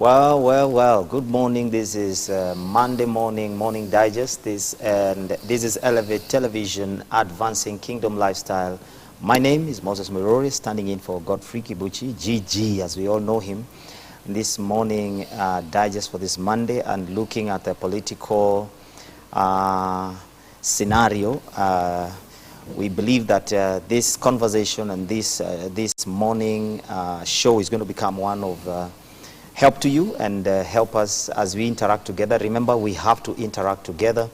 Well. Good morning. This is Monday morning digest. This is Elevate Television, advancing kingdom lifestyle. My name is Moses Muiruri, standing in for Godfrey Kibuchi, GG, as we all know him. This morning digest for this Monday, and looking at the political scenario. We believe that this conversation and this morning show is going to become one of help to you and help us as we interact together. Remember, we have to interact together.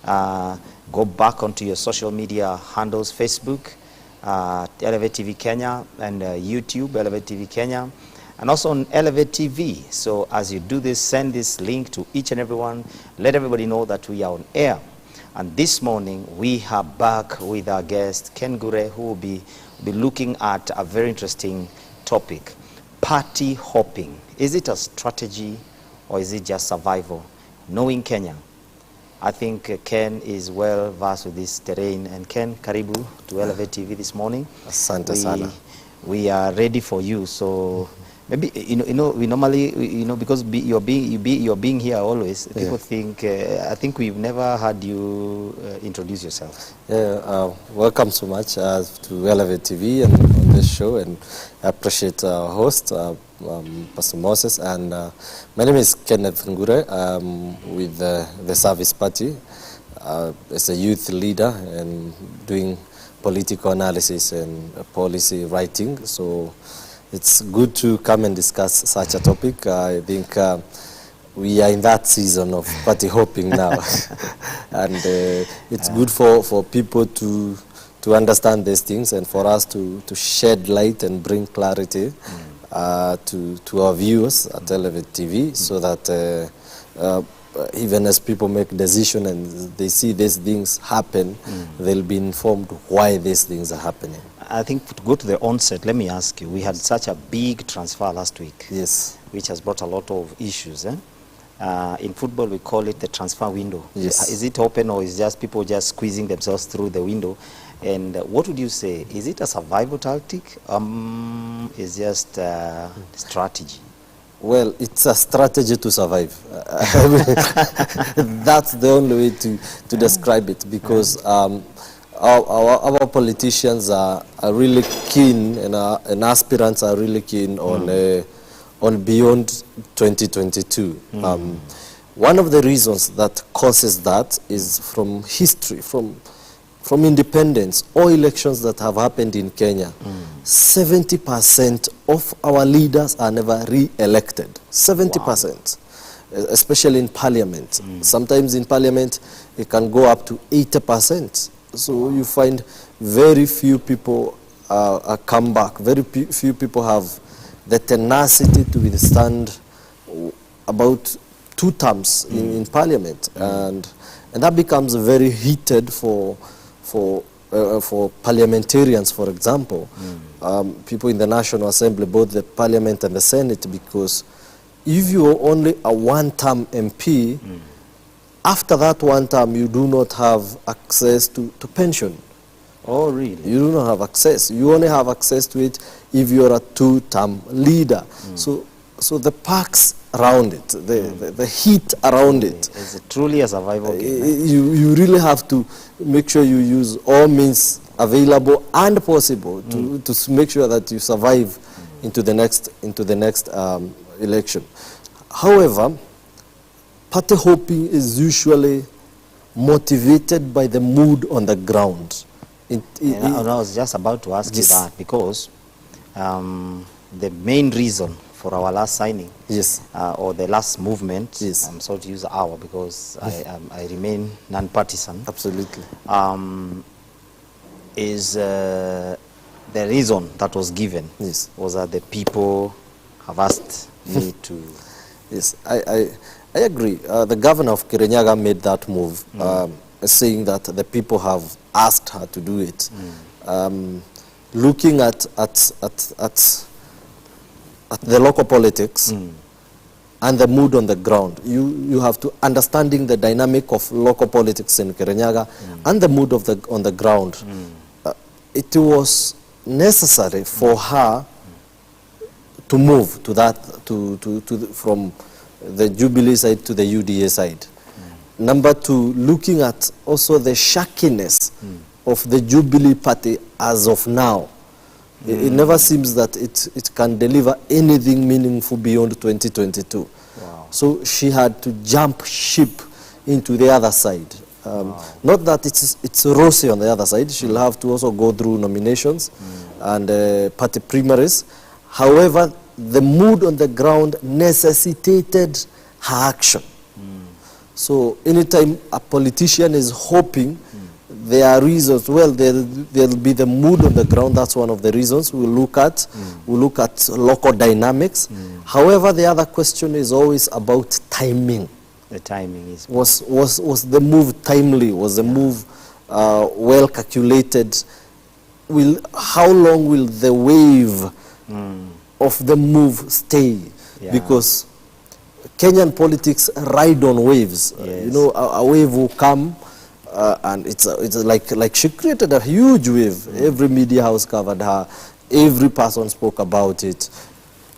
Go back onto your social media handles, Facebook, Elevate TV Kenya, and YouTube, Elevate TV Kenya, and also on Elevate TV. So as you do this, send this link to each and everyone. Let everybody know that we are on air. And this morning, we are back with our guest, Ngure, who will be looking at a very interesting topic, party hopping. Is it a strategy or is it just survival? Knowing Kenya, I think Ken is well versed with this terrain. And Ken, karibu to Elevate TV this morning. Asante sana. We are ready for you. So maybe we normally because you're being here always. People think I think we've never had you introduce yourself. Welcome so much to Elevate TV and on this show, and I appreciate our host, Pastor Moses, and my name is Kenneth Ngure. With the Service Party as a youth leader and doing political analysis and policy writing. So it's good to come and discuss such a topic. I think we are in that season of party hopping now. And it's good for people to understand these things, and for us to shed light and bring clarity to our viewers at Elevate TV, so that even as people make decisions and they see these things happen, they'll be informed why these things are happening. I think to go to the onset, let me ask you, we had such a big transfer last week, yes, which has brought a lot of issues. In football, we call it the transfer window. Yes. Is it open, or is just people just squeezing themselves through the window? And what would you say? Is it a survival tactic? Is just strategy? Well, it's a strategy to survive. That's the only way to describe it, because our politicians are really keen, and aspirants are really keen on beyond 2022. One of the reasons that causes that is from history, from independence, all elections that have happened in Kenya. 70% of our leaders are never re-elected. 70%, especially in parliament. Sometimes in parliament, it can go up to 80%. So you find very few people come back. Very few people have the tenacity to withstand about 2 terms in parliament, and that becomes very heated for parliamentarians, for example, people in the National Assembly, both the Parliament and the Senate, because if you are only a 1-term MP, after that 1 term, you do not have access to pension. Oh, really? You do not have access. You only have access to it if you are a 2-term leader. So the perks around it, the heat around it. It's truly a survival game. You really have to make sure you use all means available and possible to make sure that you survive into the next election. However, party hopping is usually motivated by the mood on the ground. I was just about to ask you that, because the main reason for our last signing, or the last movement, I'm sorry to use "our" because I remain non-partisan. Absolutely. Is the reason that was given was that the people have asked me to. Yes, I agree. The governor of Kirinyaga made that move, saying that the people have asked her to do it. Looking at the local politics and the mood on the ground, you have to understanding the dynamic of local politics in Kirinyaga and the mood on the ground. It was necessary for her move to that, from the Jubilee side to the UDA side. Number two, looking at also the shakiness of the Jubilee Party as of now. It never seems that it can deliver anything meaningful beyond 2022. Wow. So she had to jump ship into the other side. Not that it's rosy on the other side. She'll have to also go through nominations and party primaries. However, the mood on the ground necessitated her action. So anytime a politician is hoping, there are reasons. Well, there'll be the mood on the ground. That's one of the reasons we'll look at. We'll look at local dynamics. However, the other question is always about timing. The timing is... Was the move timely? Was the move well calculated? How long will the wave of the move stay? Yeah. Because Kenyan politics ride on waves. Yes. You know, a wave will come, and it's like she created a huge wave. Every media house covered her. Every person spoke about it.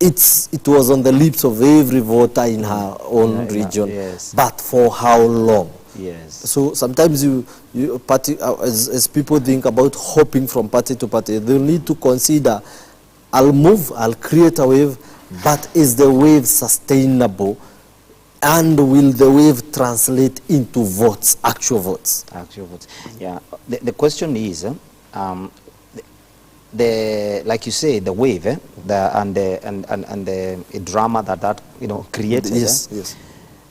It was on the lips of every voter in her own region. Yes. But for how long? Yes. So sometimes as people think about hopping from party to party, they'll need to consider, I'll move, I'll create a wave, but is the wave sustainable? And will the wave translate into votes, actual votes? Actual votes. Yeah. The question is, like you say, the wave, and the drama that created. Yes, yes.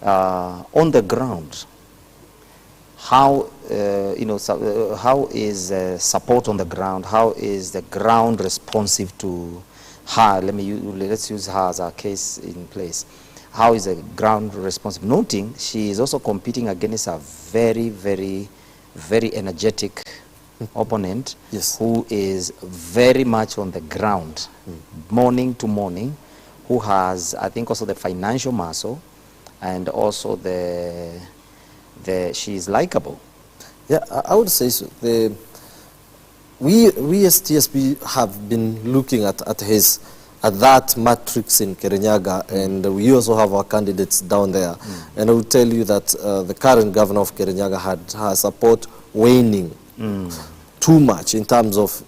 On the ground, how how is support on the ground? How is the ground responsive to her? Let's use her as a case in place. How is the ground responsive? Noting she is also competing against a very, very, very energetic opponent, yes, who is very much on the ground, morning to morning, who has, I think, also the financial muscle, and also she is likable. Yeah, I would say so. We as TSP have been looking at that matrix in Kirinyaga, and we also have our candidates down there. And I will tell you that the current governor of Kirinyaga had her support waning too much in terms of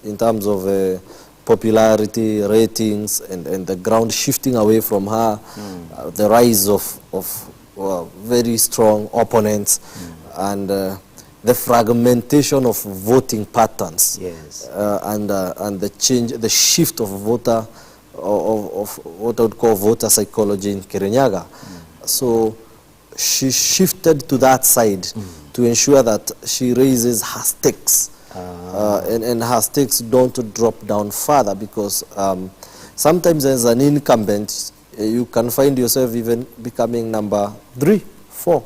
popularity, ratings, and the ground shifting away from her, the rise of very strong opponents, and the fragmentation of voting patterns, yes, and the shift of voter, of what I would call voter psychology in Kirinyaga. So she shifted to that side to ensure that she raises her stakes, and her stakes don't drop down further, because sometimes as an incumbent, you can find yourself even becoming number 3, 4,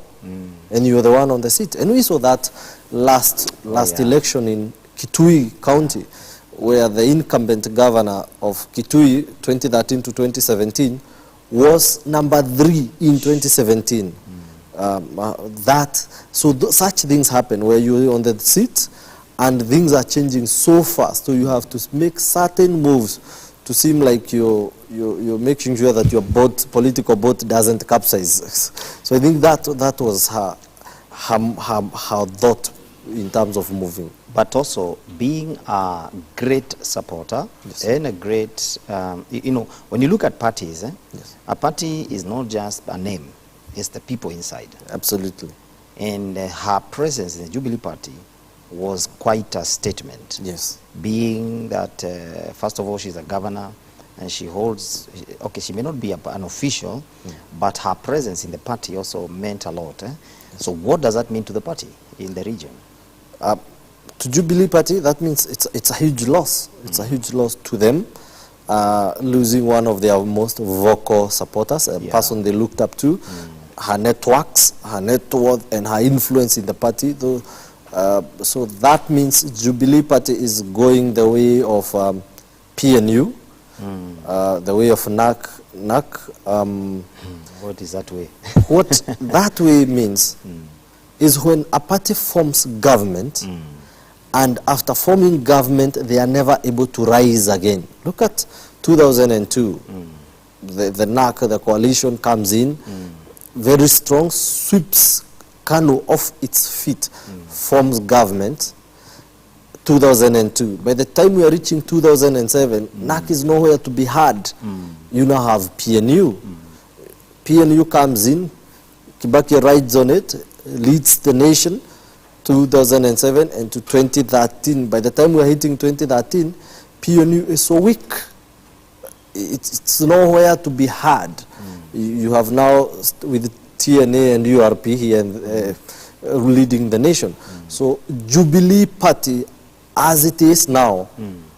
and you're the one on the seat. And we saw that last election in Kitui County, where the incumbent governor of Kitui 2013 to 2017 was number 3 in 2017. Such things happen where you're on the seat and things are changing so fast, so you have to make certain moves to seem like you're making sure that your political boat doesn't capsize. So I think that was her thought in terms of moving. But also being a great supporter, yes, and a great, when you look at parties, yes, a party is not just a name, it's the people inside. Absolutely. And her presence in the Jubilee Party was quite a statement. Yes. Being that, first of all, she's a governor, and she holds, okay, she may not be an official, but her presence in the party also meant a lot. Yes. So what does that mean to the party in the region? To Jubilee Party, that means it's a huge loss. It's a huge loss to them, losing one of their most vocal supporters, a person they looked up to, her networks, her net worth, and her influence in the party. So that means Jubilee Party is going the way of PNU, the way of NAC. What is that way? What that way means is when a party forms government, and after forming government, they are never able to rise again. Look at 2002. the NAC, the coalition comes in, very strong, sweeps KANU off its feet, forms government. 2002. By the time we are reaching 2007, NAC is nowhere to be had. You now have PNU. PNU comes in, Kibaki rides on it, leads the nation, 2007 and to 2013. By the time we are hitting 2013, PNU is so weak. It's nowhere to be had. You have now, with TNA and URP here leading the nation. So Jubilee Party, as it is now,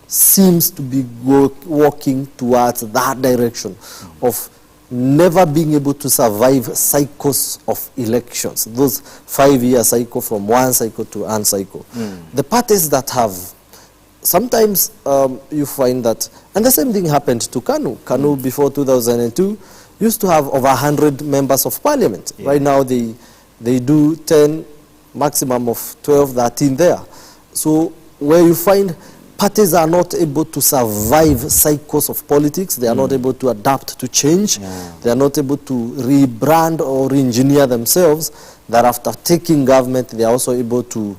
seems to be walking towards that direction of never being able to survive cycles of elections, those 5-year cycle from one cycle to one cycle. The parties that have, sometimes you find that, and the same thing happened to KANU. KANU before 2002 used to have over 100 members of parliament. Right now they do 10, maximum of 12, 13 there. So where you find parties are not able to survive cycles of politics, they are not able to adapt to change, they are not able to rebrand or re-engineer themselves, that after taking government they are also able to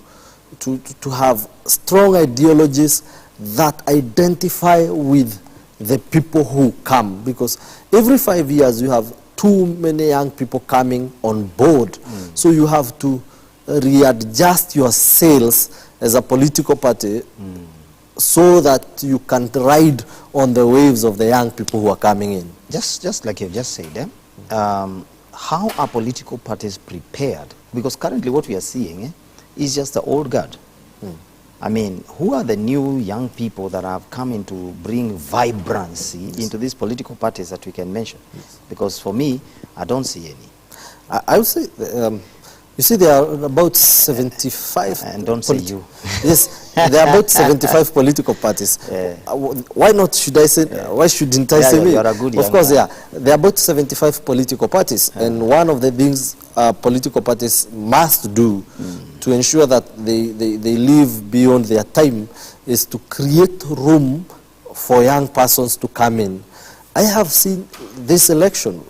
have strong ideologies that identify with the people who come. Because every 5 years you have too many young people coming on board, so you have to readjust your sails as a political party so that you can ride on the waves of the young people who are coming in. Just like you've just said, how are political parties prepared? Because currently what we are seeing is just the old guard. I mean, who are the new young people that have come in to bring vibrancy into these political parties that we can mention? Because for me, I don't see any. I would say, you see, there are about 75... And don't say you. Yes, there are about 75 political parties. Why not should I say, why shouldn't I say me? You're a good of course, there are about 75 political parties. And one of the things political parties must do to ensure that they live beyond their time is to create room for young persons to come in. I have seen this election,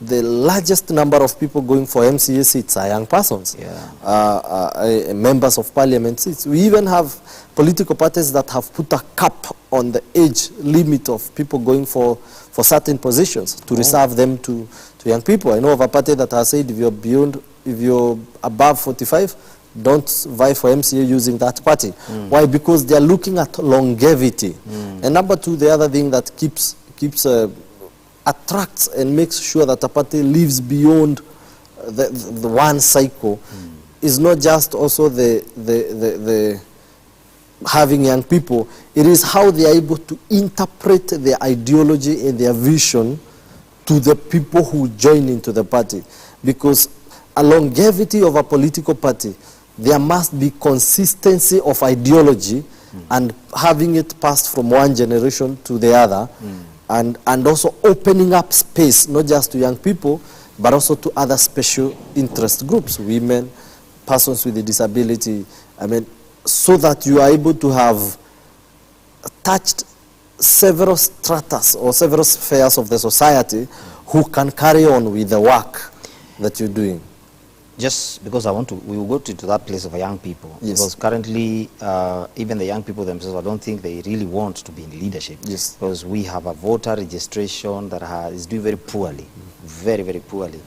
the largest number of people going for MCA seats are young persons, members of parliament seats. We even have political parties that have put a cap on the age limit of people going for certain positions to reserve them to young people. I know of a party that has said if you're above 45, don't vie for MCA using that party. Why? Because they are looking at longevity. And number two, the other thing that attracts and makes sure that a party lives beyond the one cycle is not just also the having young people, it is how they are able to interpret their ideology and their vision to the people who join into the party. Because a longevity of a political party, there must be consistency of ideology and having it passed from one generation to the other. And also opening up space, not just to young people, but also to other special interest groups, women, persons with a disability. I mean, so that you are able to have touched several stratas or several spheres of the society who can carry on with the work that you're doing. Just because we will go to that place of young people. Yes. Because currently, even the young people themselves, I don't think they really want to be in leadership. Yes. Because we have a voter registration that is doing very poorly, very, very poorly.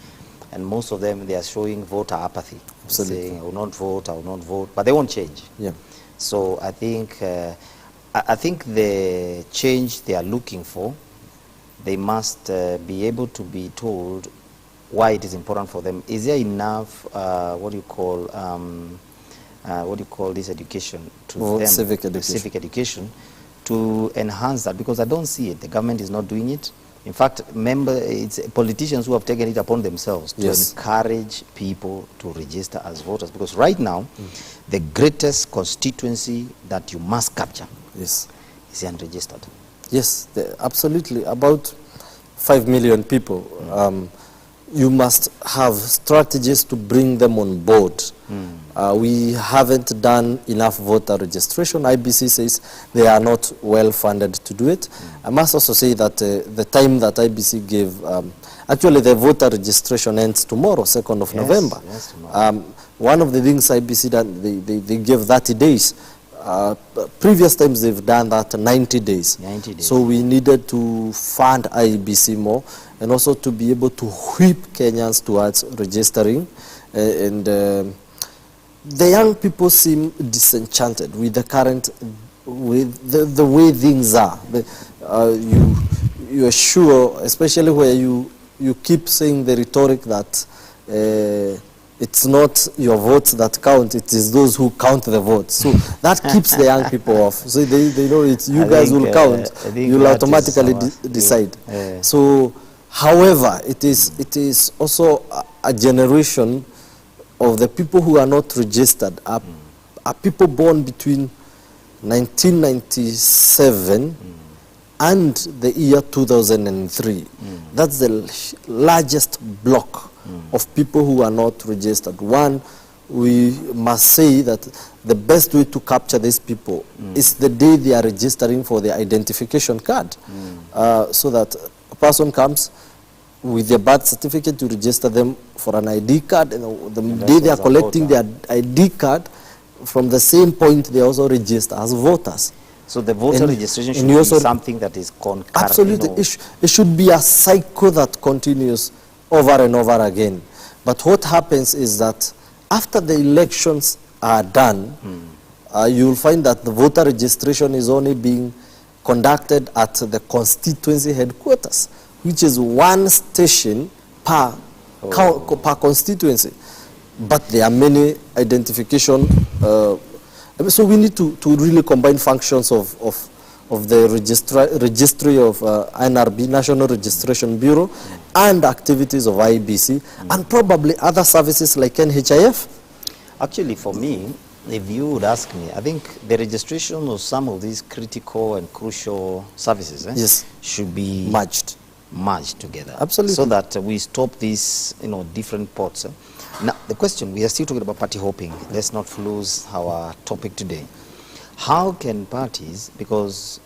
And most of them, they are showing voter apathy. Absolutely. Saying, I will not vote, but they won't change. Yeah. So I think the change they are looking for, they must be able to be told why it is important for them. Is there enough, what do you call this education to them? Civic education to enhance that, because I don't see it. The government is not doing it. In fact, it's politicians who have taken it upon themselves to encourage people to register as voters. Because right now, the greatest constituency that you must capture is unregistered. Yes, absolutely. About 5 million people. You must have strategies to bring them on board. We haven't done enough voter registration. IBC says they are not well funded to do it. I must also say that the time that IBC gave, actually the voter registration ends tomorrow, 2nd of November. Yes, tomorrow. One of the things IBC done, they gave 30 days. Previous times they've done that 90 days. 90 days. So we needed to fund IBC more and also to be able to whip Kenyans towards registering. The young people seem disenchanted with the current, with the way things are. You are sure, especially where you keep saying the rhetoric that it's not your votes that count, it is those who count the votes. So that keeps the young people off. So they know it's you guys will count, you'll automatically decide. Yeah. So, however, it is also a generation of the people who are not registered are people born between 1997 and the year 2003. That's the largest block of people who are not registered. One, we must say that the best way to capture these people is the day they are registering for their identification card. So that a person comes with their birth certificate to register them for an ID card, and the day they are collecting their ID card, from the same point they also register as voters. So the voter registration should be something that is concurrent. Absolutely, it should be a cycle that continues over and over again. But what happens is that after the elections are done, you'll find that the voter registration is only being conducted at the constituency headquarters, which is one station per constituency. But there are many identification. So we need to really combine functions of the registry of NRB, National Registration Bureau, and activities of IBC, and probably other services like NHIF. Actually, for me, if you would ask me, I think the registration of some of these critical and crucial services should be merged together. Absolutely. So that we stop these, different pots. Now, the question, we are still talking about party hopping. Let's not lose our topic today. How can parties, because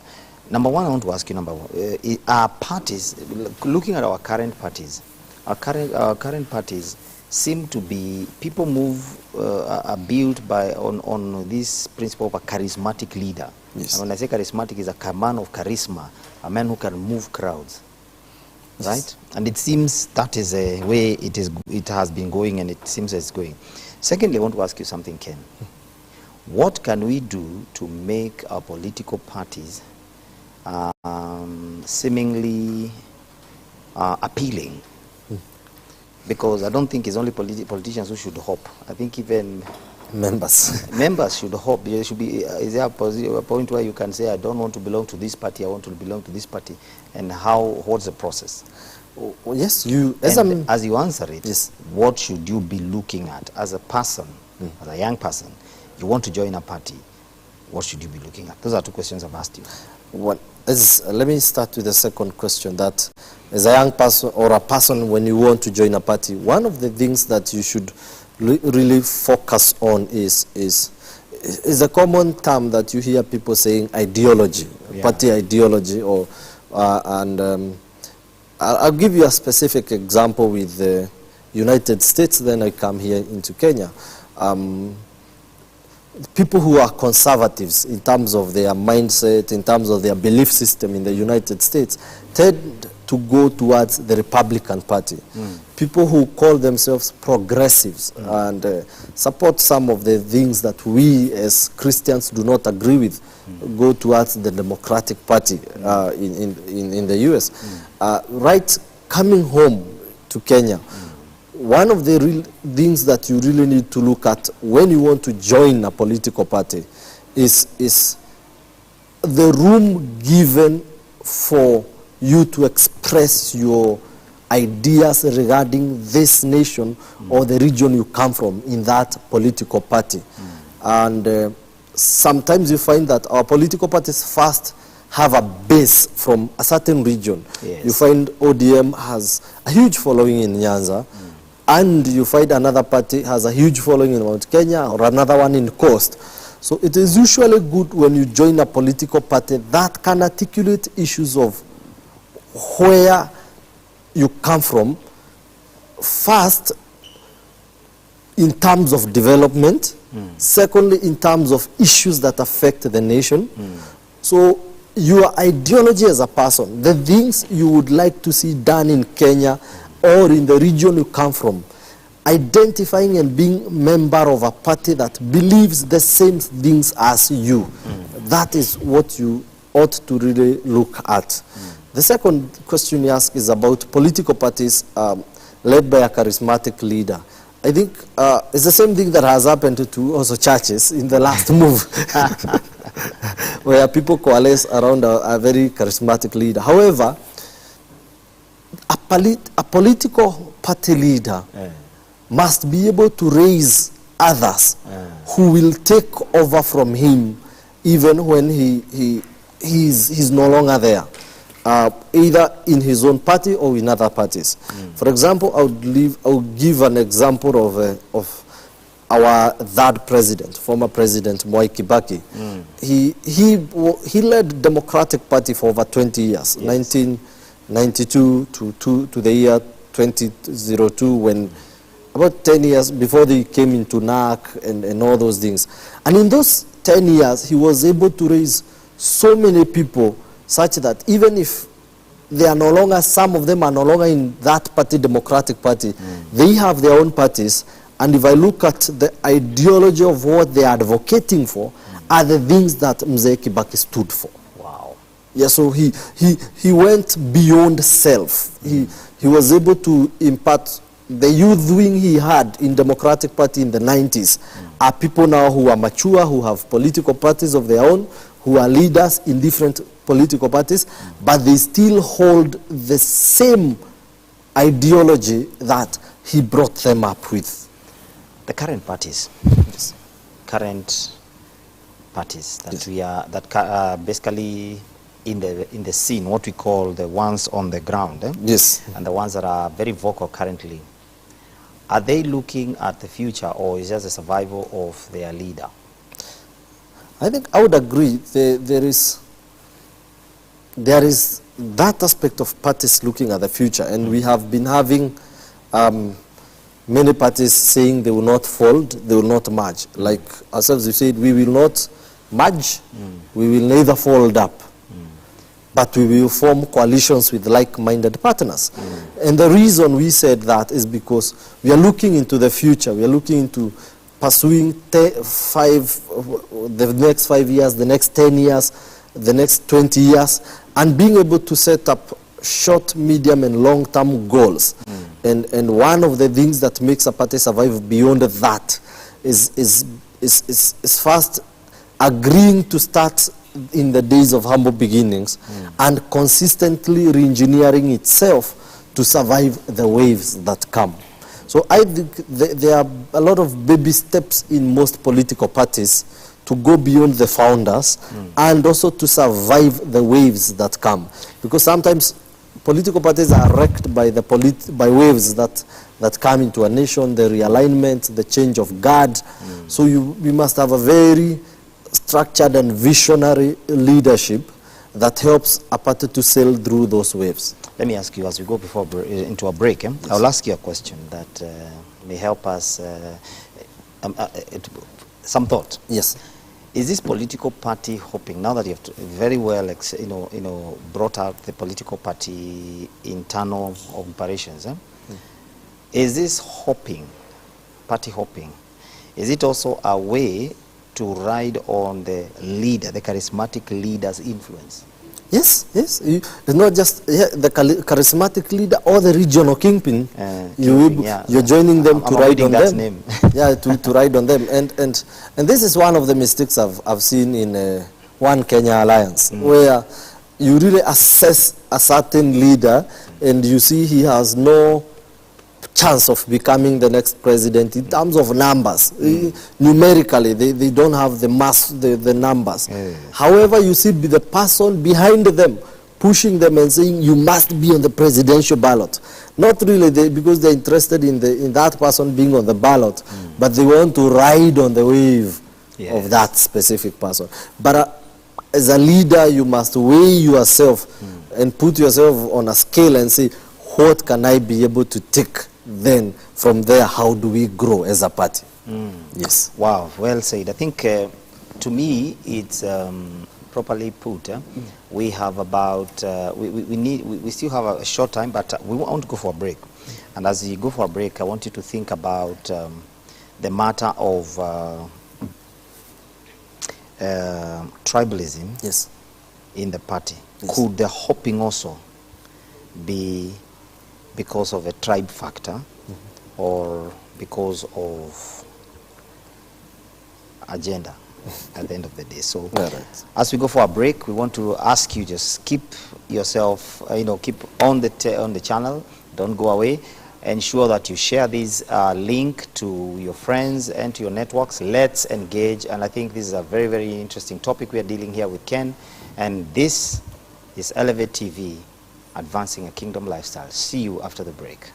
number one, I want to ask you, are parties, looking at our current parties, our current parties seem to be, people are built on this principle of a charismatic leader. Yes. And when I say charismatic, is a man of charisma, a man who can move crowds. Right? And it seems that is a way it has been going, and it seems it's going. Secondly, I want to ask you something, Ken. What can we do to make our political parties seemingly appealing? Because I don't think it's only politicians who should hope. I think even members should hope. There should be, is there a point where you can say, I don't want to belong to this party, I want to belong to this party, and what's the process? Oh, yes, as you answer it, what should you be looking at as a person, as a young person? You want to join a party, what should you be looking at? Those are two questions I've asked you. Let me start with the second question, that as a young person or a person, when you want to join a party, one of the things that you should really focus on is a common term that you hear people saying, ideology, party ideology, or I'll give you a specific example with the United States, then I come here into Kenya. People who are conservatives in terms of their mindset, in terms of their belief system in the United States, tend to go towards the Republican Party. People who call themselves progressives and support some of the things that we as Christians do not agree with, go towards the Democratic Party in the US. Right, coming home to Kenya, one of the real things that you really need to look at when you want to join a political party is the room given for you to express your ideas regarding this nation or the region you come from in that political party. And sometimes you find that our political parties first have a base from a certain region. You find ODM has a huge following in Nyanza. and you find another party has a huge following in Mount Kenya or another one in Coast. So it is usually good when you join a political party that can articulate issues of where you come from, first in terms of development, secondly in terms of issues that affect the nation. So your ideology as a person, the things you would like to see done in Kenya or in the region you come from, identifying and being member of a party that believes the same things as you. That is what you ought to really look at. The second question you ask is about political parties led by a charismatic leader. I think it's the same thing that has happened to also churches in the last move, where people coalesce around a very charismatic leader. However, a political party leader must be able to raise others who will take over from him even when he's no longer there, either in his own party or in other parties. For example, I would give an example of our third president, former President Mwai Kibaki. He led Democratic Party for over 20 years, 1992 to the year 2002, when about 10 years before they came into NAC and all those things. And in those 10 years, he was able to raise so many people such that even if they are no longer, some of them are no longer in that party, Democratic Party, they have their own parties. And if I look at the ideology of what they are advocating for, are the things that Mzee Kibaki stood for. Wow. Yeah, so he went beyond self. He was able to impart the youth wing he had in Democratic Party in the 90s are people now who are mature, who have political parties of their own, who are leaders in different political parties, but they still hold the same ideology that he brought them up with. The current parties, current parties that we are, that are basically in the scene, what we call the ones on the ground, Yes. and the ones that are very vocal currently. Are they looking at the future, or is just the survival of their leader? I think I would agree. There is that aspect of parties looking at the future, and we have been having many parties saying they will not fold, they will not merge. Like ourselves, we said we will not merge, we will neither fold up, but we will form coalitions with like-minded partners. And the reason we said that is because we are looking into the future. We are looking into pursuing the next 5 years, the next 10 years, the next 20 years, and being able to set up short, medium, and long-term goals. And one of the things that makes a party survive beyond that is first agreeing to start in the days of humble beginnings and consistently re-engineering itself to survive the waves that come. So I think there are a lot of baby steps in most political parties to go beyond the founders and also to survive the waves that come. Because sometimes political parties are wrecked by by waves that come into a nation, the realignment, the change of guard. So we must have a very structured and visionary leadership that helps a party to sail through those waves. Let me ask you, as we go into a break, Yes. I'll ask you a question that may help us, some thought. Yes. Is this political party hopping, now that you have very well brought out the political party internal operations, is this hopping, party hopping, is it also a way to ride on the leader, the charismatic leader's influence? Yes, yes. It's not just the charismatic leader or the regional kingpin. You're joining them to ride on them. Name. Yeah, to ride on them. And this is one of the mistakes I've seen in One Kenya Alliance, where you really assess a certain leader and you see he has no chance of becoming the next president in terms of numbers. Numerically, they don't have the mass, the numbers. However, you see the person behind them pushing them and saying, you must be on the presidential ballot. Not really because they're interested in that person being on the ballot, but they want to ride on the wave of that specific person. But as a leader, you must weigh yourself and put yourself on a scale and say, what can I be able to take? Then from there, how do we grow as a party? Yes. Wow, well said. I think to me, it's properly put. We have about, we still have a short time, but we want to go for a break. And as you go for a break, I want you to think about the matter of tribalism in the party. Could the hopping also be because of a tribe factor or because of agenda at the end of the day? So as we go for a break, we want to ask you, just keep yourself, keep on the channel, don't go away. Ensure that you share this link to your friends and to your networks. Let's engage. And I think this is a very, very interesting topic we are dealing here with Ken. And this is Elevate TV, advancing a kingdom lifestyle. See you after the break.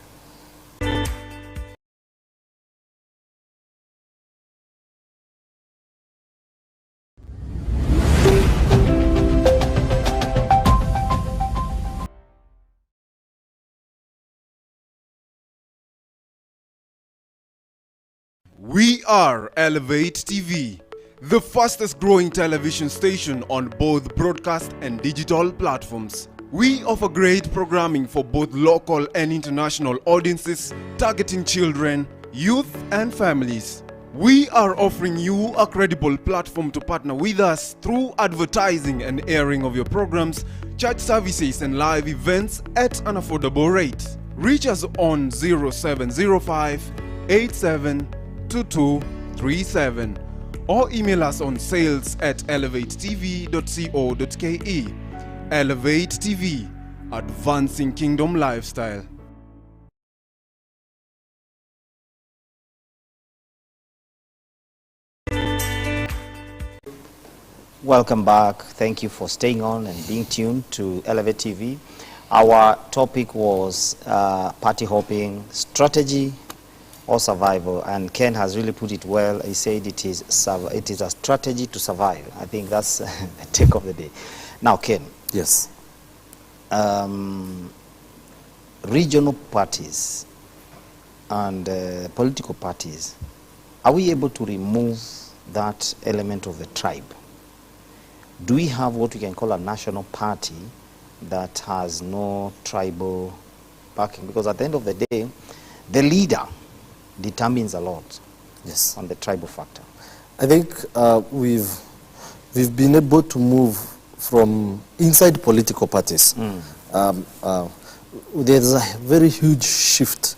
We are Elevate TV, the fastest growing television station on both broadcast and digital platforms. We offer great programming for both local and international audiences, targeting children, youth, and families. We are offering you a credible platform to partner with us through advertising and airing of your programs, church services, and live events at an affordable rate. Reach us on 0705 872237 or email us on sales@elevatetv.co.ke. Elevate TV, advancing kingdom lifestyle. Welcome back. Thank you for staying on and being tuned to Elevate TV. Our topic was party hopping, strategy or survival, and Ken has really put it well. He said it is a strategy to survive. I think that's the take of the day. Now, Ken. Yes. Regional parties and political parties, are we able to remove that element of the tribe? Do we have what we can call a national party that has no tribal backing? Because at the end of the day, the leader determines a lot on the tribal factor. I think we've been able to move from inside political parties. There's a very huge shift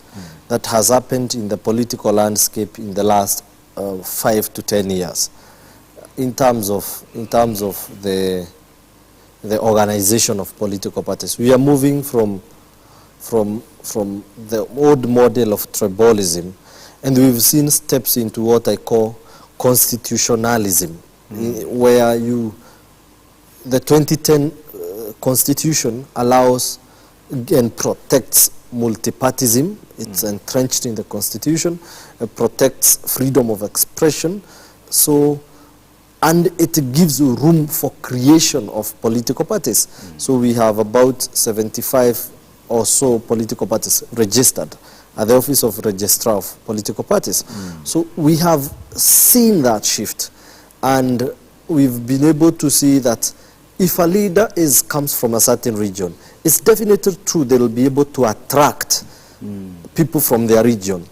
that has happened in the political landscape in the last 5 to 10 years in terms of the organization of political parties. We are moving from the old model of tribalism, and we've seen steps into what I call constitutionalism, where the 2010 constitution allows and protects multipartyism. It's entrenched in the constitution. It protects freedom of expression. And it gives room for creation of political parties. So we have about 75 or so political parties registered at the Office of Registrar of Political Parties. So we have seen that shift, and we've been able to see that if a leader comes from a certain region, it's definitely true they will be able to attract people from their region.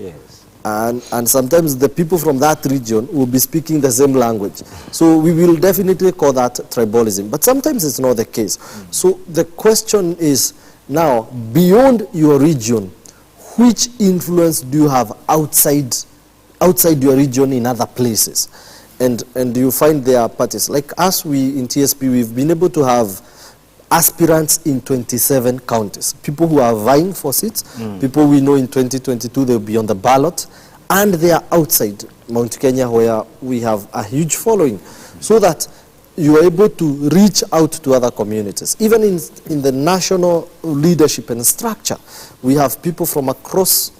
And sometimes the people from that region will be speaking the same language. So we will definitely call that tribalism. But sometimes it's not the case. So the question is now, beyond your region, which influence do you have outside your region in other places? And you find there are parties. Like us, in TSP, we've been able to have aspirants in 27 counties. People who are vying for seats, people we know in 2022 they'll be on the ballot, and they are outside Mount Kenya, where we have a huge following. So that you are able to reach out to other communities. Even in the national leadership and structure, we have people from across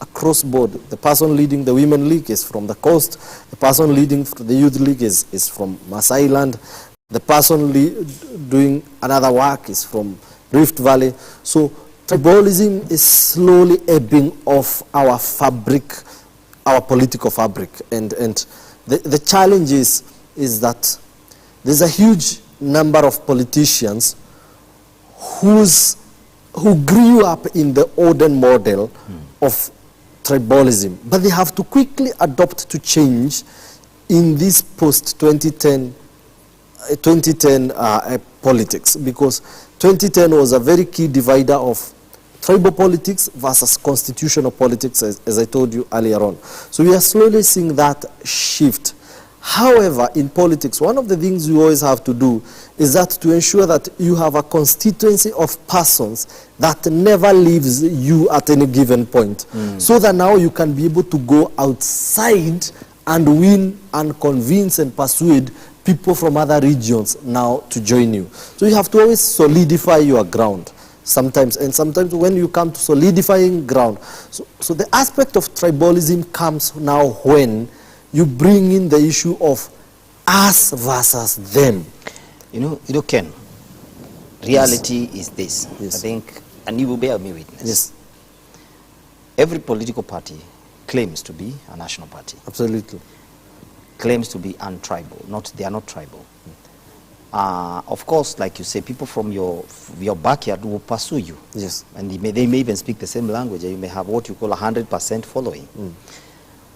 board. The person leading the Women League is from the coast. The person leading the Youth League is from Masai Land. The person doing another work is from Rift Valley. So tribalism is slowly ebbing off our fabric, our political fabric. And the challenge is that there's a huge number of politicians who grew up in the olden model of tribalism, but they have to quickly adopt to change in this post-2010 politics, because 2010 was a very key divider of tribal politics versus constitutional politics, as I told you earlier on. So we are slowly seeing that shift. However, in politics, one of the things you always have to do is that to ensure that you have a constituency of persons that never leaves you at any given point, so that now you can be able to go outside and win and convince and persuade people from other regions now to join you. So you have to always solidify your ground sometimes, and sometimes when you come to solidifying ground, so the aspect of tribalism comes now when you bring in the issue of us versus them. You know, Ken, reality is this. Yes. I think, and you will bear me witness. Yes. Every political party claims to be a national party. Absolutely. Claims to be untribal. They are not tribal. Of course, like you say, people from your backyard will pursue you. Yes. And they may even speak the same language. You may have what you call 100% following.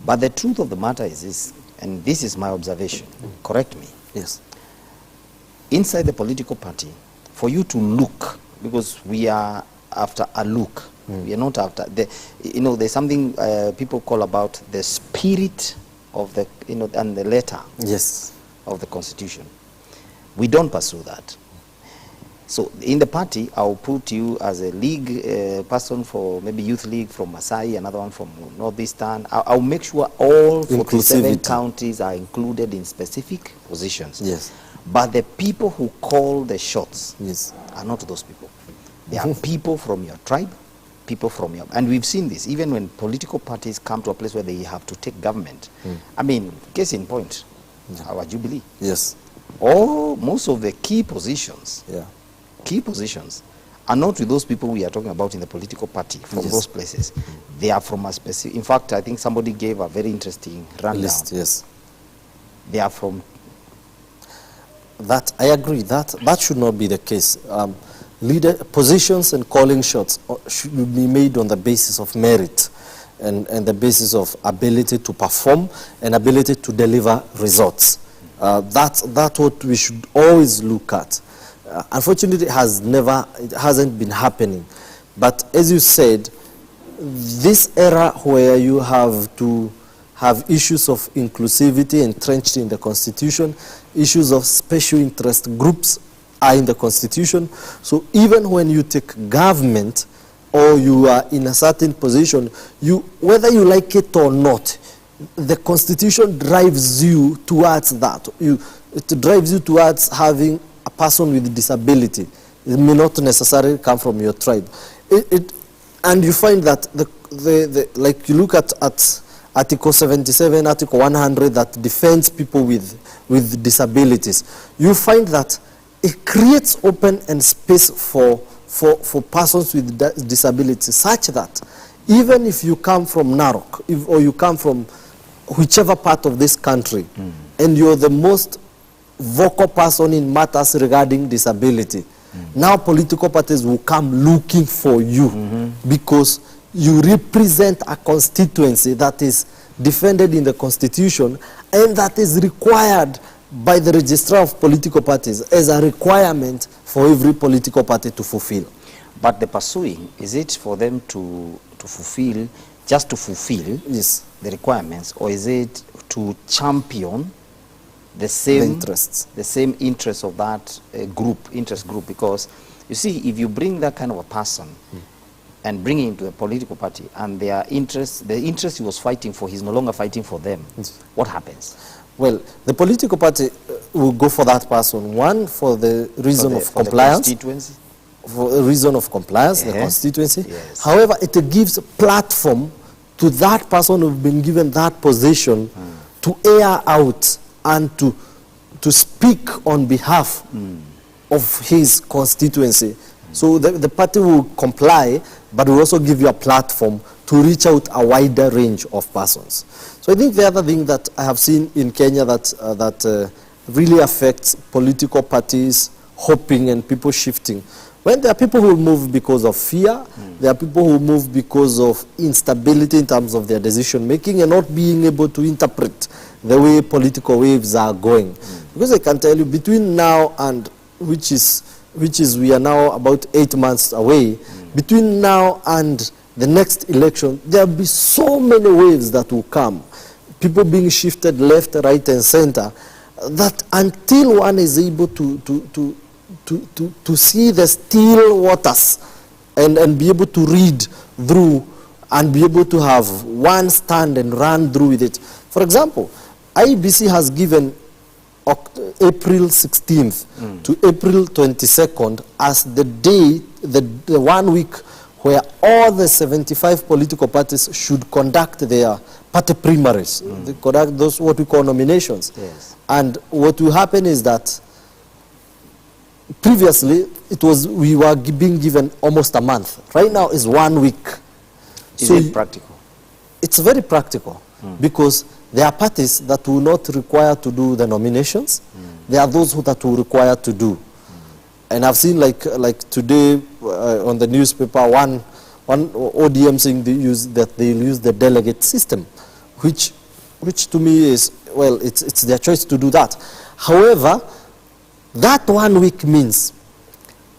But the truth of the matter is this, and this is my observation, correct me. Yes. Inside the political party, for you to look, because we are after a look, we are not after, there's something people call about the spirit of the, and the letter Yes. of the Constitution. We don't pursue that. So in the party, I'll put you as a league person for maybe Youth League from Masai, another one from Northeastern. I'll make sure all 47 counties are included in specific positions. Yes. But the people who call the shots Yes. are not those people. They are people from your tribe, people from your... And we've seen this, even when political parties come to a place where they have to take government. I mean, case in point, our Jubilee. Yes. Most of the key positions are not with those people we are talking about in the political party from those places. They are from a specific... In fact, I think somebody gave a very interesting rundown. List, yes. They are from... That, I agree, that should not be the case. Positions and calling shots should be made on the basis of merit and the basis of ability to perform and ability to deliver results. That's what we should always look at. Unfortunately, it hasn't been happening. But as you said, this era where you have to have issues of inclusivity entrenched in the Constitution, issues of special interest groups are in the Constitution. So even when you take government or you are in a certain position, whether you like it or not, the Constitution drives you towards that. It drives you towards having a person with disability. It may not necessarily come from your tribe. And you find that like you look at Article 77, Article 100 that defends people with disabilities, you find that it creates open and space for persons with disabilities, such that even if you come from Narok, or you come from whichever part of this country, and you're the most vocal person in matters regarding disability, now political parties will come looking for you because you represent a constituency that is defended in the Constitution and that is required by the registrar of political parties as a requirement for every political party to fulfill. But the pursuing, is it for them to fulfill, just to fulfill the requirements, or is it to champion the same interests of that interest group? Because you see, if you bring that kind of a person and bring him into a political party, and the interest he was fighting for, he's no longer fighting for them, what happens? Well, the political party, will go for that person. One, for the reason of compliance. The constituency? For a reason of compliance, the constituency. Yes. However, it gives a platform to that person who's been given that position to air out and to speak on behalf of his constituency. So the party will comply, but will also give you a platform to reach out a wider range of persons. So I think the other thing that I have seen in Kenya that really affects political parties hopping and people shifting, when there are people who move because of fear, there are people who move because of instability in terms of their decision making and not being able to interpret the way political waves are going. Because I can tell you, between now and which is we are now about 8 months away, between now and the next election, there will be so many waves that will come. People being shifted left, right, and center, that until one is able to see the still waters and be able to read through and be able to have one stand and run through with it. For example, IEBC has given April 16th to April 22nd as the day, the 1 week where all the 75 political parties should conduct their party primaries. They conduct those what we call nominations. Yes. And what will happen is that previously we were being given almost a month. Right now is 1 week. Is it practical? It's very practical because there are parties that will not require to do the nominations. There are those that will require to do. And I've seen like today on the newspaper one ODM saying they'll use the delegate system, which to me is, well, it's their choice to do that. However, that 1 week means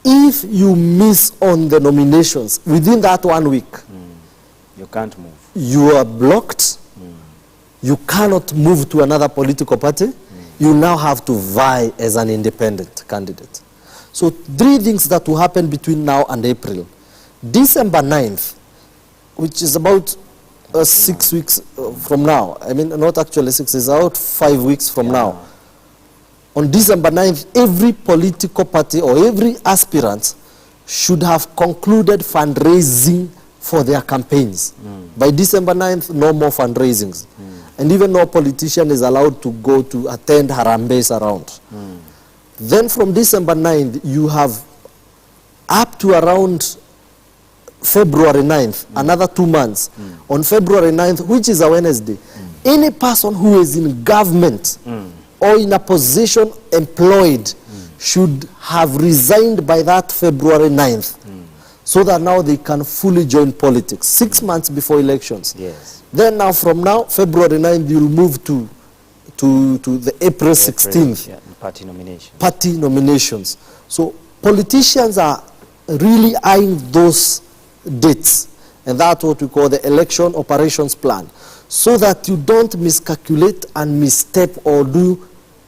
if you miss on the nominations within that 1 week, you can't move. You are blocked. You cannot move to another political party. You now have to vie as an independent candidate. So 3 things that will happen between now and April. December 9th, which is about 6 weeks from now. I mean, not actually 6, it's about 5 weeks from now. On December 9th, every political party or every aspirant should have concluded fundraising for their campaigns. By December 9th, no more fundraisings. And even no politician is allowed to go to attend harambes around. Then from December 9th, you have up to around February 9th, another 2 months. On February 9th, which is a Wednesday, any person who is in government or in a position employed should have resigned by that February 9th. So that now they can fully join politics 6 months before elections. Yes. Then now from now, February 9th, you'll move to the April 16th. Yeah, party nominations. Party nominations. So politicians are really eyeing those dates. And that's what we call the election operations plan. So that you don't miscalculate and misstep or do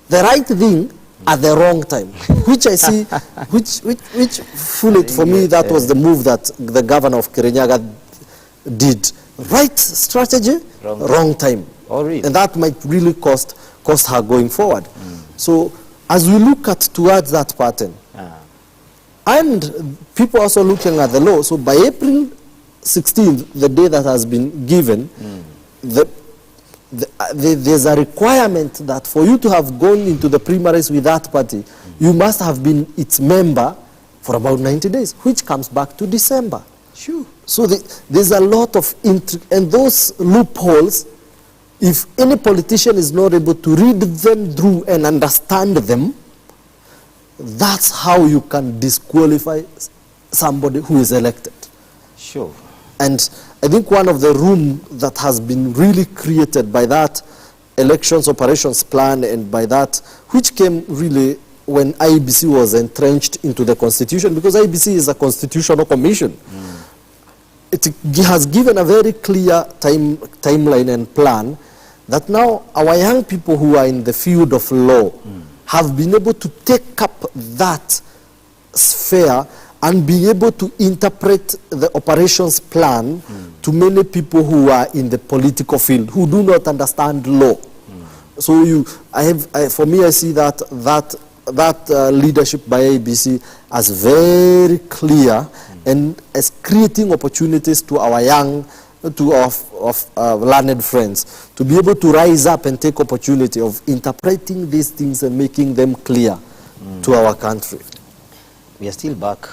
the right thing at the wrong time, which I see, which fooled for me. That was the move that the governor of Kirinyaga did. Right strategy, wrong time. Oh, really? And that might really cost her going forward. So as we look towards that pattern, and people also looking at the law. So by April 16th, the day that has been given, there's a requirement that for you to have gone into the primaries with that party, you must have been its member for about 90 days, which comes back to December. Sure. So there's a lot of and those loopholes, if any politician is not able to read them through and understand them, that's how you can disqualify somebody who is elected. Sure. And I think one of the room that has been really created by that elections operations plan and by that, which came really when IEBC was entrenched into the constitution, because IEBC is a constitutional commission. It has given a very clear timeline and plan that now our young people who are in the field of law have been able to take up that sphere and be able to interpret the operations plan to many people who are in the political field, who do not understand law. For me, I see that leadership by ABC as very clear and as creating opportunities to our young, to our learned friends, to be able to rise up and take opportunity of interpreting these things and making them clear to our country. We are still back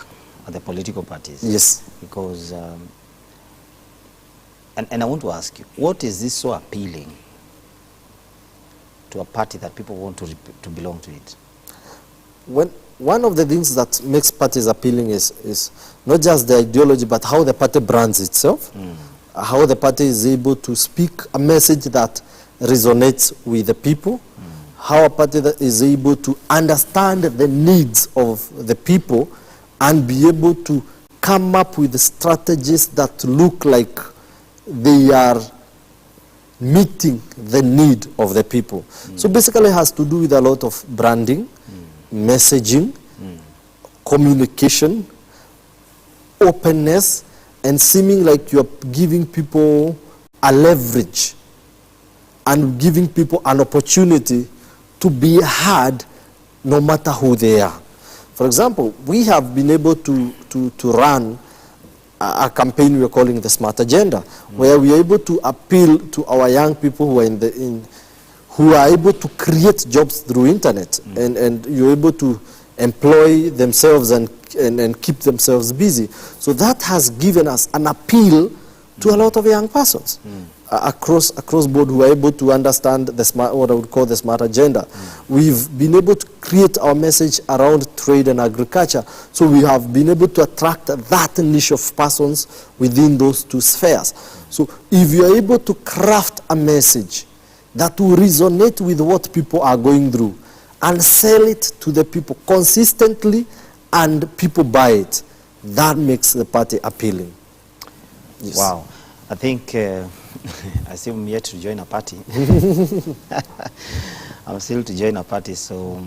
at the political parties. Yes. Because, and I want to ask you, what is this so appealing to a party that people want to belong to it? One of the things that makes parties appealing is not just the ideology, but how the party brands itself, how the party is able to speak a message that resonates with the people, how a party that is able to understand the needs of the people and be able to come up with strategies that look like they are meeting the need of the people. So basically it has to do with a lot of branding, messaging, communication, openness, and seeming like you're giving people a leverage and giving people an opportunity to be heard no matter who they are. For example, we have been able to run a campaign we're calling the Smart Agenda, where we are able to appeal to our young people who are who are able to create jobs through internet, and you're able to employ themselves and keep themselves busy. So that has given us an appeal to a lot of young persons across board who are able to understand what I would call the Smart Agenda. We've been able to create our message around trade and agriculture, so we have been able to attract that niche of persons within those two spheres. So if you are able to craft a message that will resonate with what people are going through and sell it to the people consistently and people buy it, that makes the party appealing. Yes. Wow. I think I still am yet to join a party. I'm still to join a party, so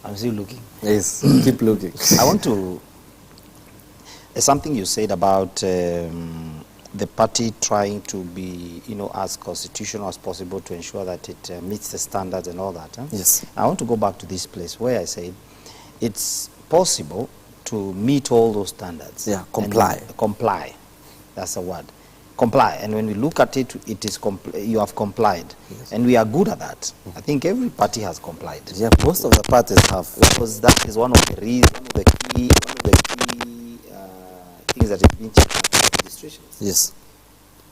I'm still looking. Yes, keep looking. I want to, there's something you said about the party trying to be, as constitutional as possible to ensure that it meets the standards and all that. Huh? Yes. I want to go back to this place where I said it's possible to meet all those standards. Yeah, comply. Comply. That's the word. Comply. And when we look at it, it is you have complied. Yes. And we are good at that. I think every party has complied. Yeah, most of the parties have. Because that is one of the reasons, one of the key things that is being checked in administrations. Yes.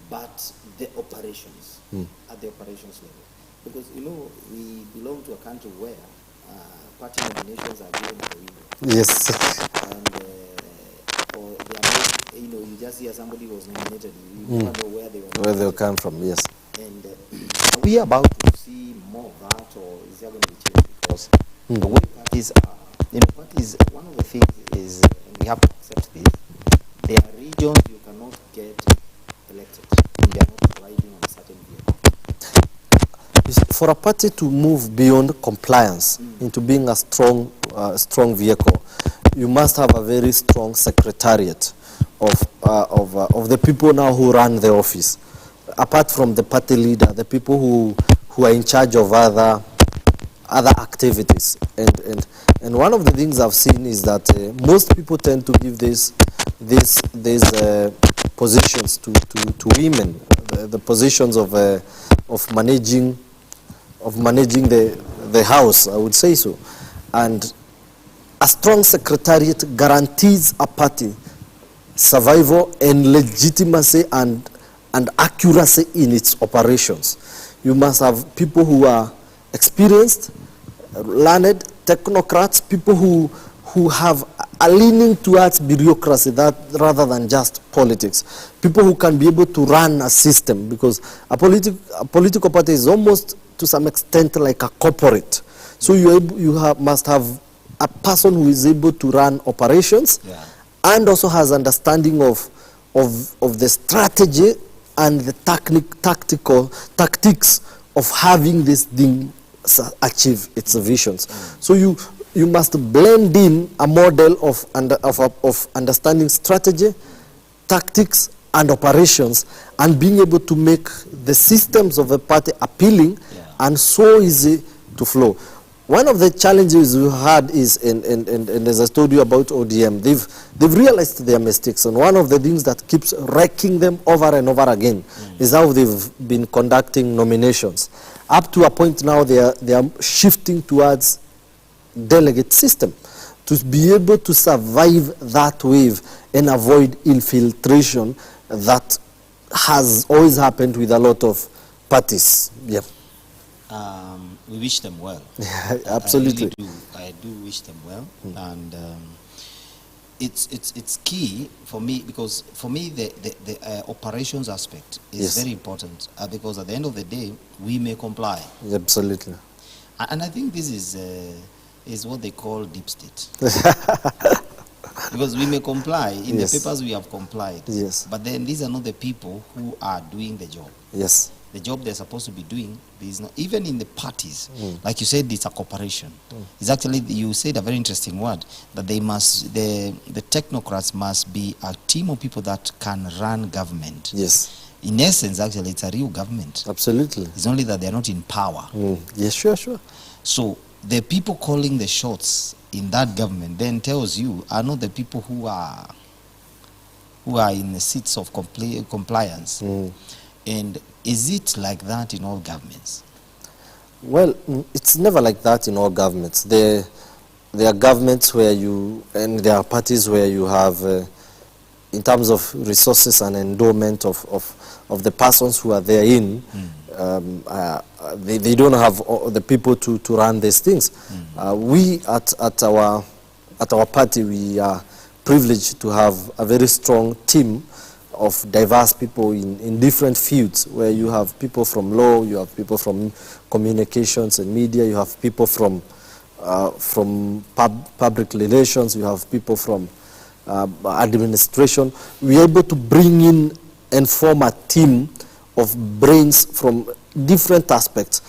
But the operations, at the operations level. Because, we belong to a country where party nominations are given by window. Yes. And or they are not, you just hear somebody was nominated, you never know where they were. Where they'll come from, yes. And are we about to see more of that, or is there going to be change? Because the way parties are, parties, one of the things is, and we have to accept this, there are regions you cannot get elected when they are not riding on a certain vehicle. For a party to move beyond compliance into being a strong vehicle, you must have a very strong secretariat of the people now who run the office. Apart from the party leader, the people who are in charge of other activities. And one of the things I've seen is that most people tend to give these positions to women, the positions of managing the house, I would say so. And a strong secretariat guarantees a party survival and legitimacy and accuracy in its operations. You must have people who are experienced, learned, technocrats, people who have a leaning towards bureaucracy rather than just politics. People who can be able to run a system, because a political party is almost to some extent like a corporate. So must have a person who is able to run operations, and also has understanding of the strategy and the tactics of having this thing achieve its visions. So you must blend in a model of understanding strategy, tactics, and operations, and being able to make the systems of a party appealing, and so easy to flow. One of the challenges we had is, and as I told you about ODM, they've realized their mistakes, and one of the things that keeps wrecking them over and over again is how they've been conducting nominations. Up to a point now, they are shifting towards delegate system to be able to survive that wave and avoid infiltration that has always happened with a lot of parties. Yeah. We wish them well. Absolutely. I do wish them well, and it's key for me, because for me the operations aspect is very important, because at the end of the day we may comply. Absolutely. And I think this is what they call deep state. Because we may comply in the papers, we have complied. Yes. But then these are not the people who are doing the job. Yes. The job they're supposed to be doing is not, even in the parties, like you said, it's a cooperation. It's actually, you said a very interesting word, that they must, the technocrats must be a team of people that can run government. Yes. In essence, actually, it's a real government. Absolutely. It's only that they're not in power. Yes, sure. So the people calling the shots in that government then tells you are not the people who are in the seats of compliance. And is it like that in all governments? Well, it's never like that in all governments. There are governments where and there are parties where you have, in terms of resources and endowment of the persons who are therein, they don't have the people to run these things. We at our party, we are privileged to have a very strong team of diverse people in different fields, where you have people from law, you have people from communications and media, you have people from public relations, you have people from administration. We are able to bring in and form a team of brains from different aspects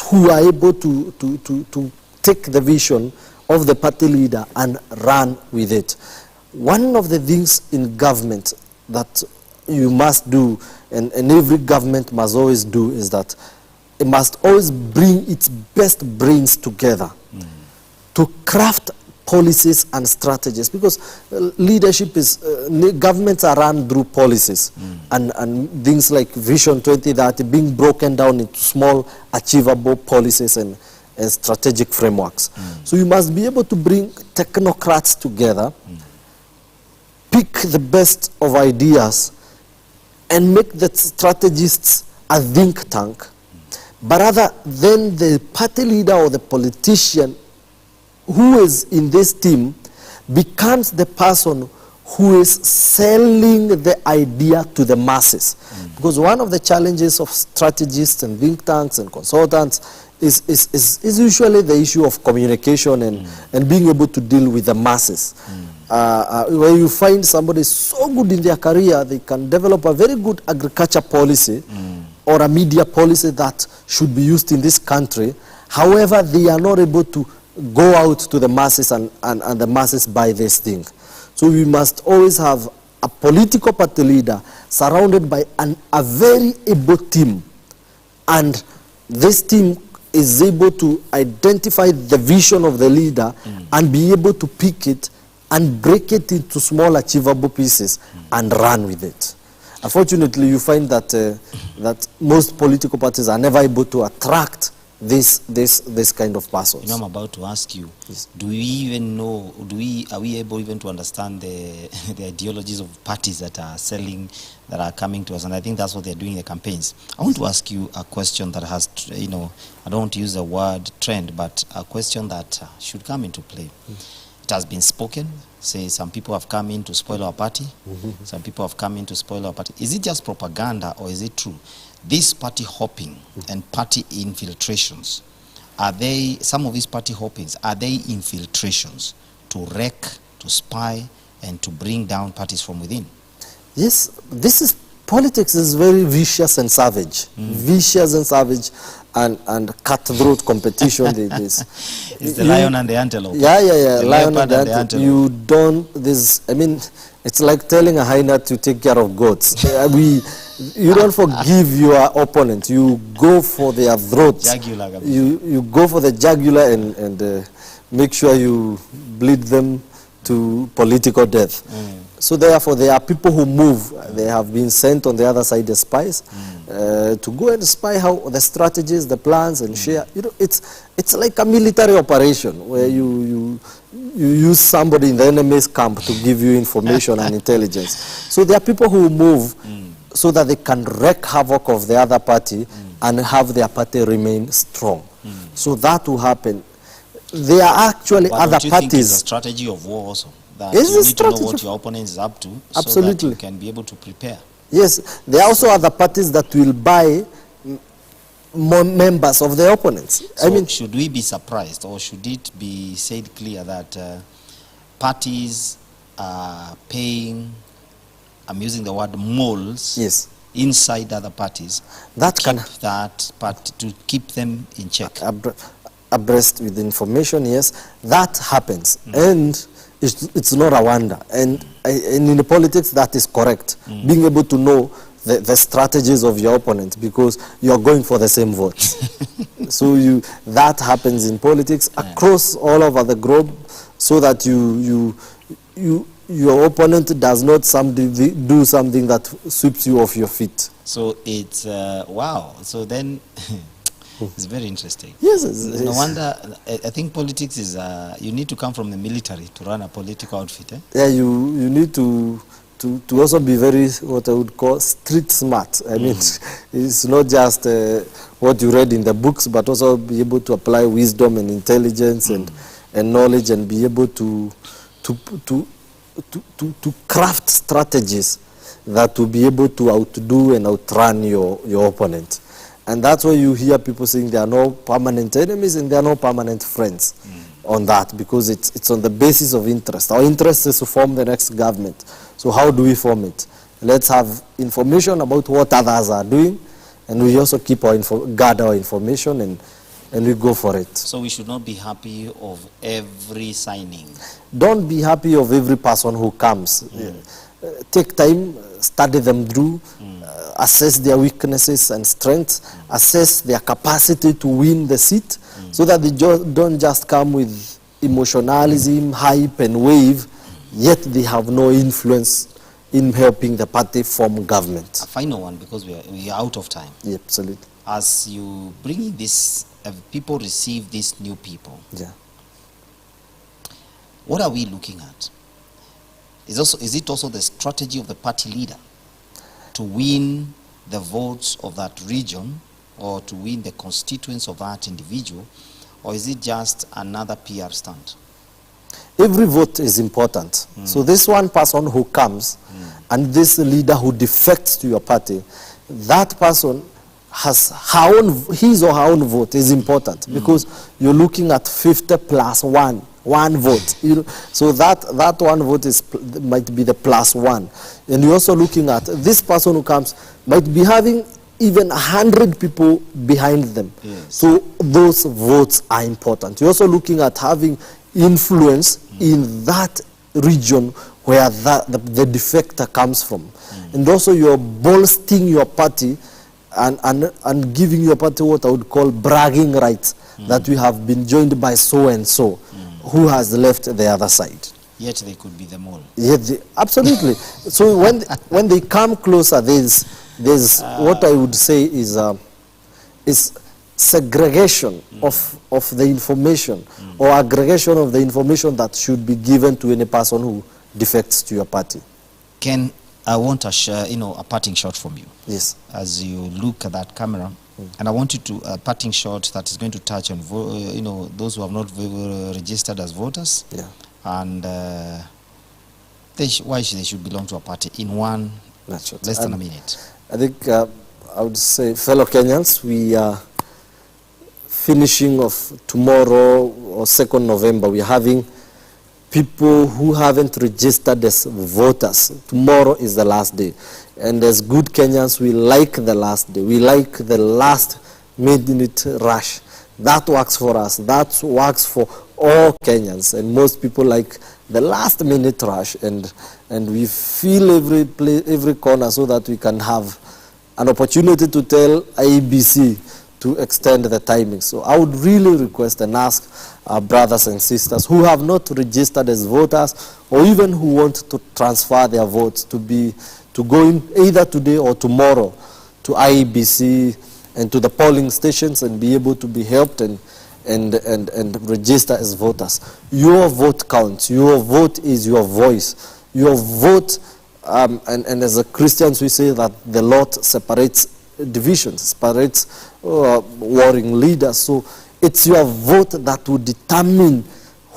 who are able to take the vision of the party leader and run with it. One of the things in government that you must do, and every government must always do, is that it must always bring its best brains together to craft policies and strategies, because leadership is, governments are run through policies and things like Vision 2030 being broken down into small achievable policies and strategic frameworks. So you must be able to bring technocrats together, pick the best of ideas, and make the strategists a think tank, but rather than the party leader or the politician who is in this team becomes the person who is selling the idea to the masses. Because one of the challenges of strategists and think tanks and consultants is usually the issue of communication and being able to deal with the masses. Where you find somebody so good in their career, they can develop a very good agriculture policy or a media policy that should be used in this country. However, they are not able to go out to the masses and the masses buy this thing. So we must always have a political party leader surrounded by a very able team. And this team is able to identify the vision of the leader and be able to pick it and break it into small achievable pieces and run with it. Unfortunately, you find that that most political parties are never able to attract this kind of persons. You know, I'm about to ask you, do we even know, are we able even to understand the ideologies of parties that are selling, that are coming to us? And I think that's what they're doing in the campaigns. I want to ask you a question that has, I don't want to use the word trend, but a question that should come into play. It has been spoken, say some people have come in to spoil our party, some people have come in to spoil our party. Is it just propaganda, or is it true? This party hopping and party infiltrations, are they, some of these party hoppings, are they infiltrations to wreck, to spy, and to bring down parties from within? Yes, politics is very vicious and savage. Vicious and savage and cutthroat competition. It's the lion and the antelope. Yeah. Lion and the antelope. You don't, it's like telling a hyena to take care of goats. You don't forgive your opponent. You go for their throats. Jugular. You go for the jugular and make sure you bleed them to political death. So therefore, there are people who move. They have been sent on the other side as spies to go and spy how the strategies, the plans, and share. You know, it's like a military operation where you use somebody in the enemy's camp to give you information and intelligence. So there are people who move so that they can wreak havoc of the other party and have their party remain strong. So that will happen. There are actually other don't you parties. think it's a strategy of war also? That It's you a need to know strategy what your opponent is up to, so Absolutely. that you can be able to prepare. Yes, there are also other parties that will buy more members of the opponents. So I mean, should we be surprised, or should it be said clear that parties are paying, I'm using the word moles, yes, inside other parties that to can keep that party, to keep them in check? abreast with information. Yes, that happens, and it's not a wonder. And in the politics, that is correct. Being able to know the strategies of your opponent, because you are going for the same votes. So that happens in politics across all over the globe, so that your opponent does not do something that sweeps you off your feet. So it's wow. So then it's very interesting. Yes, No wonder. I think politics is you need to come from the military to run a political outfit. Yeah, you need to also be very, what I would call, street smart. I mean, it's not just what you read in the books, but also be able to apply wisdom and intelligence and knowledge, and be able to craft strategies that will be able to outdo and outrun your opponent. And that's why you hear people saying there are no permanent enemies and there are no permanent friends on that, because it's on the basis of interest. Our interest is to form the next government. So how do we form it? Let's have information about what others are doing, and we also keep guard our information, and we go for it. So we should not be happy of every signing. Don't be happy of every person who comes. Take time, study them through, assess their weaknesses and strengths, assess their capacity to win the seat, so that they don't just come with emotionalism, hype, and wave, yet they have no influence in helping the party form government. A final one, because we are out of time. Yeah, absolutely. As you bring in this, people receive these new people. Yeah. What are we looking at? Is it also the strategy of the party leader to win the votes of that region, or to win the constituents of that individual, or is it just another PR stunt? Every vote is important. So this one person who comes and this leader who defects to your party, that person has his or her own vote is important, because you're looking at 50 plus one vote. So that one vote might be the plus one. And you're also looking at this person who comes might be having even 100 people behind them. Yes. So those votes are important. You're also looking at having influence in that region where the defector comes from. And also you're bolstering your party and giving your party what I would call bragging rights, that we have been joined by so and so who has left the other side. Yet they could be them all. Absolutely. So when they come closer, there's what I would say is segregation of the information, or aggregation of the information that should be given to any person who defects to your party. Ken, I want a parting shot from you. Yes. As you look at that camera, and I want you to a parting shot that is going to touch on those who have not registered as voters. Yeah. And why they should belong to a party in one less than a minute. I think I would say, fellow Kenyans, we are finishing of tomorrow or 2nd November. We are having people who haven't registered as voters. Tomorrow is the last day. And as good Kenyans, we like the last day. We like the last minute rush. That works for us. That works for all Kenyans. And most people like the last minute rush. And we fill every corner so that we can have an opportunity to tell IEBC to extend the timing. So I would really request and ask our brothers and sisters who have not registered as voters, or even who want to transfer their votes, to go in either today or tomorrow to IEBC and to the polling stations and be able to be helped and register as voters. Your vote counts. Your vote is your voice. Your vote, and as a Christians we say that the Lord separates divisions, separates warring leaders. So it's your vote that will determine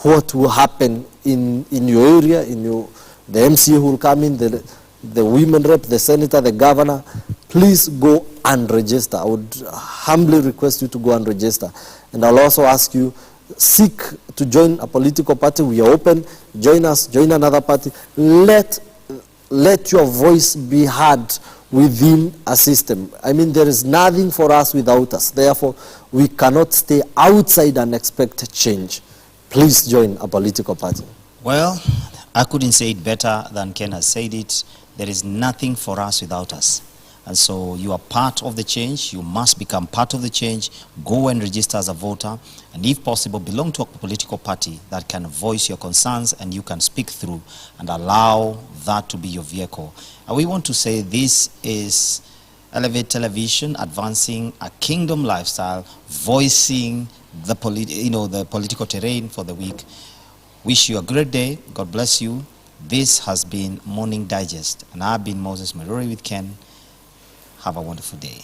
what will happen in your area, the MCA who will come in, the women rep, the senator, the governor. Please go and register. I would humbly request you to go and register. And I'll also ask you, seek to join a political party. We are open. Join us, join another party. Let your voice be heard within a system. I mean, there is nothing for us without us. Therefore, we cannot stay outside and expect change. Please join a political party. Well, I couldn't say it better than Ken has said it. There is nothing for us without us. And so you are part of the change. You must become part of the change. Go and register as a voter. And if possible, belong to a political party that can voice your concerns and you can speak through and allow that to be your vehicle. And we want to say this is Elevate Television, advancing a kingdom lifestyle, voicing the political terrain for the week. Wish you a great day. God bless you. This has been Morning Digest. And I've been Moses Muiruri with Ken. Have a wonderful day.